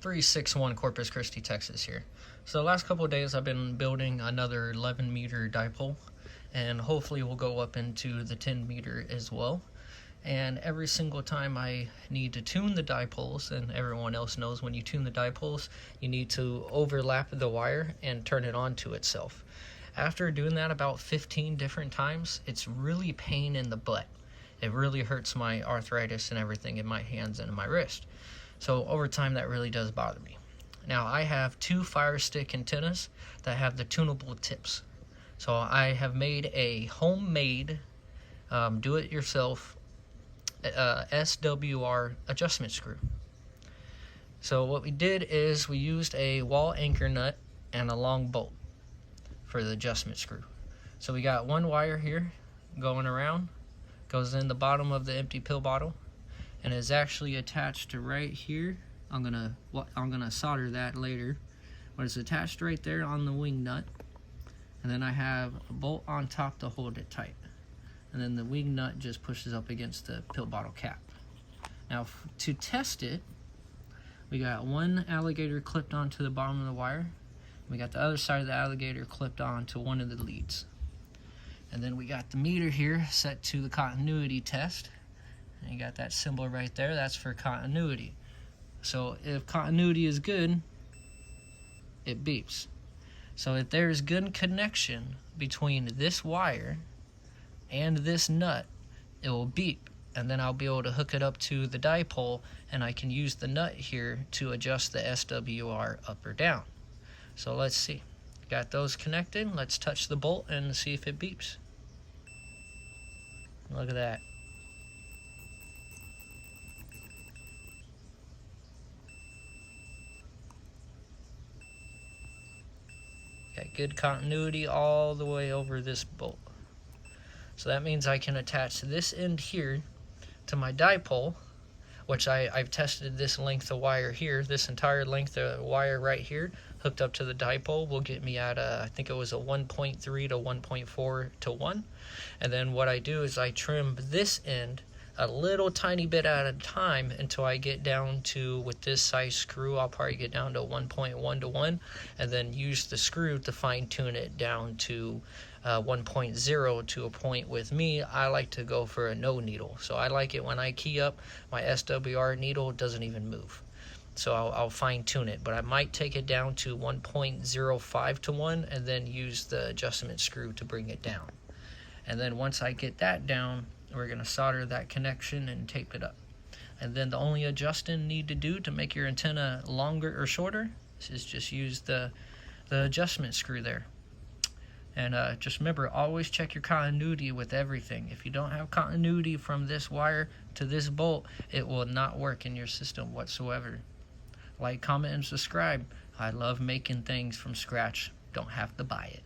361 Corpus Christi, Texas here. So the last couple of days I've been building another 11 meter dipole, and hopefully we'll go up into the 10 meter as well. And every single time I need to tune the dipoles, and everyone else knows when you tune the dipoles, you need to overlap the wire and turn it on to itself. After doing that about 15 different times, it's really pain in the butt. It really hurts my arthritis and everything in my hands and in my wrist. So over time that really does bother me. Now I have two Fire Stick antennas that have the tunable tips. So I have made a homemade do-it-yourself SWR adjustment screw. So what we did is we used a wall anchor nut and a long bolt for the adjustment screw. So we got one wire here going around, goes in the bottom of the empty pill bottle, and is actually attached to right here. I'm gonna solder that later, but it's attached right there on the wing nut, and then I have a bolt on top to hold it tight, and then the wing nut just pushes up against the pill bottle cap. Now to test it, we got one alligator clipped onto the bottom of the wire. We got the other side of the alligator clipped onto one of the leads, and then we got the meter here set to the continuity test. And you got that symbol right there, that's for continuity. So if continuity is good, it beeps. So if there's good connection between this wire and this nut, it will beep, and then I'll be able to hook it up to the dipole, and I can use the nut here to adjust the SWR up or down. So let's see. Got those connected. Let's touch the bolt and see if it beeps. Look at that. Got good continuity all the way over this bolt. So that means I can attach this end here to my dipole, which I've tested this length of wire here. This entire length of wire right here hooked up to the dipole will get me at I think it was a 1.3 to 1.4 to 1. And then what I do is I trim this end a little tiny bit at a time until I get down to, with this size screw, I'll probably get down to 1.1 to 1, and then use the screw to fine tune it down to 1.0 to a point. With me, I like to go for a no needle. So I like it when I key up, my SWR needle doesn't even move. So I'll fine tune it, but I might take it down to 1.05 to 1 and then use the adjustment screw to bring it down. And then once I get that down, we're going to solder that connection and tape it up. And then the only adjusting you need to do to make your antenna longer or shorter is just use the adjustment screw there. And just remember, always check your continuity with everything. If you don't have continuity from this wire to this bolt, it will not work in your system whatsoever. Like, comment, and subscribe. I love making things from scratch. Don't have to buy it.